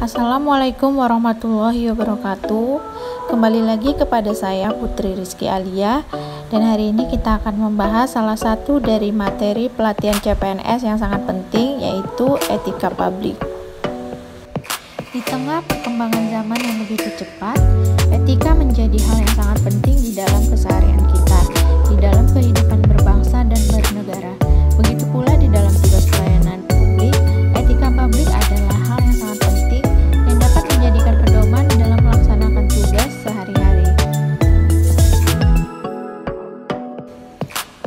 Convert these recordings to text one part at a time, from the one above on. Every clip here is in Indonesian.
Assalamualaikum warahmatullahi wabarakatuh. Kembali lagi kepada saya Putri Rizky Alia, dan hari ini kita akan membahas salah satu dari materi pelatihan CPNS yang sangat penting, yaitu etika publik. Di tengah perkembangan zaman yang begitu cepat, etika menjadi hal yang sangat penting di dalam keseharian kita, di dalam kehidupan berbangsa dan bernegara. Begitu pula di dalam tugas pelayanan publik, etika publik adalah hal yang sangat penting yang dapat menjadikan pedoman dalam melaksanakan tugas sehari-hari.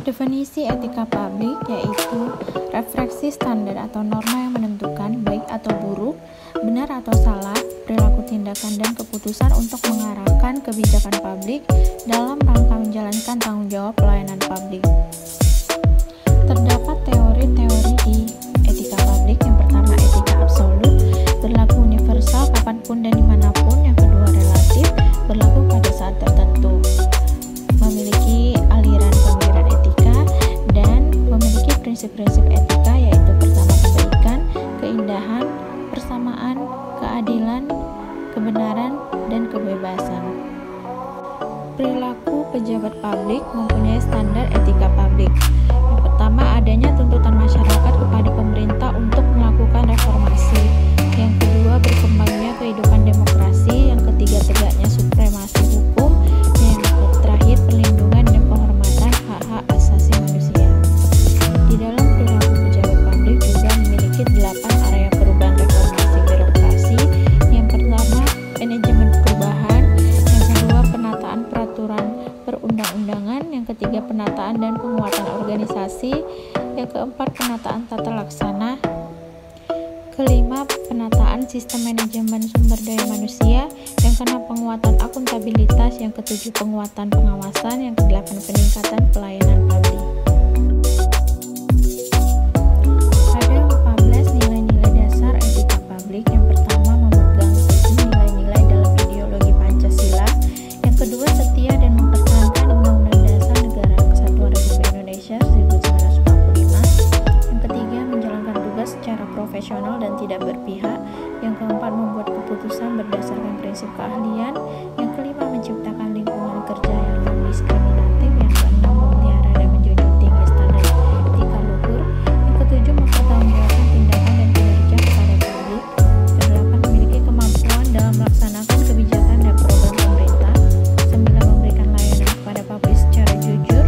Definisi etika publik yaitu refleksi standar atau norma yang menentukan baik atau buruk, benar atau salah, perilaku, tindakan, dan keputusan untuk mengarahkan kebijakan publik dalam rangka menjalankan tanggung jawab pelayanan publik. Terdapat teori-teori di etika publik. Yang pertama, etika absolut, berlaku universal kapanpun dan dimanapun. Yang kedua, relatif, berlaku pada saat tertentu, memiliki aliran-pemikiran etika, dan memiliki prinsip-prinsip etika, yaitu pertama, kebaikan, keindahan, persamaan, keadilan, kebenaran, dan kebebasan. Perilaku pejabat publik mempunyai standar etika publik. Yang pertama, adanya tuntutan masyarakat kepada pemerintah untuk melakukan reformasi. Yang kedua, berkembangnya kehidupan demokrasi. Yang ketiga, tegaknya supremasi hukum. Yang terakhir, perlindungan dan penghormatan hak-hak asasi manusia. Di dalam perilaku pejabat publik juga memiliki 8 area perubahan reformasi birokrasi. Yang pertama, manajemen perubahan. Yang kedua, penataan peraturan perundang-undangan. Yang ketiga, penataan dan penguatan organisasi. Yang keempat, penataan tata laksana. Kelima, penataan sistem manajemen sumber daya manusia. Yang keenam, penguatan akuntabilitas. Yang ketujuh, penguatan pengawasan. Yang kedelapan, peningkatan pelayanan publik. Ada 14 nilai-nilai dasar etika publik. Yang pertama, memegang teguh nilai-nilai dalam ideologi Pancasila. Yang kedua, setia dan mempertahankan Undang-Undang Dasar Negara Kesatuan Republik Indonesia 1945. Yang ketiga, menjalankan tugas secara profesional dan tidak berpihak. Yang keempat, membuat keputusan berdasarkan prinsip keahlian. Yang kelima, menciptakan lingkungan kerja yang non-diskriminatif. Yang keenam, memelihara dan menjunjung tinggi standar etika luhur. Yang ketujuh, mempertanggungjawabkan tindakan dan kinerja kepada publik. Kedelapan, memiliki kemampuan dalam melaksanakan kebijakan dan program pemerintah. 9, memberikan layanan kepada publik secara jujur.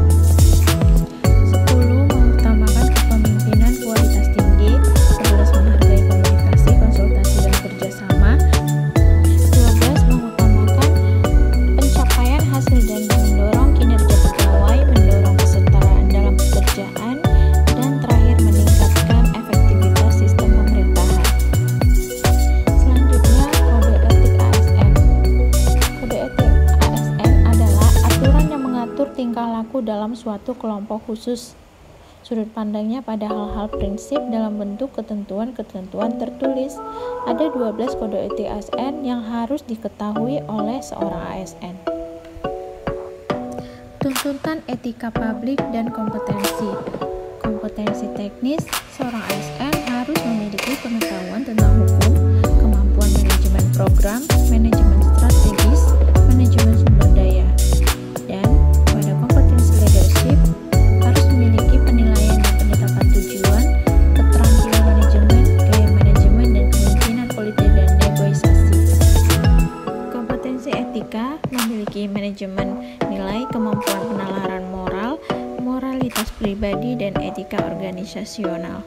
10, mengutamakan kepemimpinan kualitas tinggi. 11, menghargai komunikasi, konsultasi, dan kerjasama. 12, mengutamakan pencapaian hasil dan mendorong kinerja pegawai, mendorong kesetaraan dalam pekerjaan, dan terakhir, meningkatkan efektivitas sistem pemerintahan. Selanjutnya, kode etik ASN. Kode etik ASN adalah aturan yang mengatur tingkah laku dalam suatu kelompok khusus. Sudut pandangnya pada hal-hal prinsip dalam bentuk ketentuan-ketentuan tertulis. Ada 12 kode etik ASN yang harus diketahui oleh seorang ASN. Tuntutan etika publik dan kompetensi. Kompetensi teknis, seorang ASN harus memiliki pengetahuan tentang hukum, kemampuan manajemen program, manajemen strategis, manajemen sumber daya. Dan pada kompetensi leadership, harus memiliki penilaian dan penetapan tujuan, keterampilan manajemen, gaya manajemen, dan kemimpinan politik dan negosiasi. Kompetensi etika memiliki manajemen nilai, kemampuan penalaran moral, moralitas pribadi, dan etika organisasional.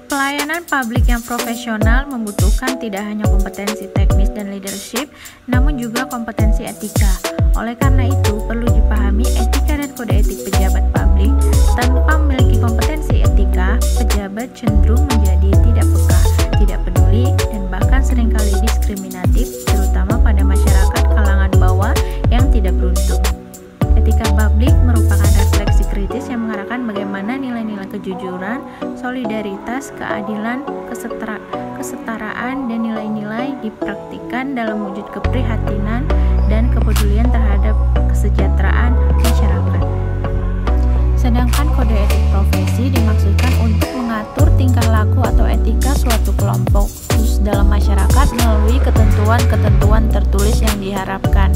Pelayanan publik yang profesional membutuhkan tidak hanya kompetensi teknis dan leadership, namun juga kompetensi etika. Oleh karena itu, perlu dipahami etika dan kode etik pejabat publik. Tanpa memiliki kompetensi etika, pejabat cenderung menjadi tidak peka, tidak peduli, dan bahkan seringkali diskriminatif, terutama pada masyarakat kalangan bawah yang tidak beruntung. Etika publik merupakan refleksi kritis yang mengarahkan bagaimana nilai-nilai kejujuran, solidaritas, keadilan, kesetaraan, dan nilai-nilai dipraktikkan dalam wujud keprihatinan dan kepedulian terhadap kesejahteraan masyarakat. Sedangkan kode etik profesi dimaksudkan untuk mengatur tingkah laku atau etika suatu kelompok khusus dalam masyarakat melalui ketentuan-ketentuan tertulis yang diharapkan.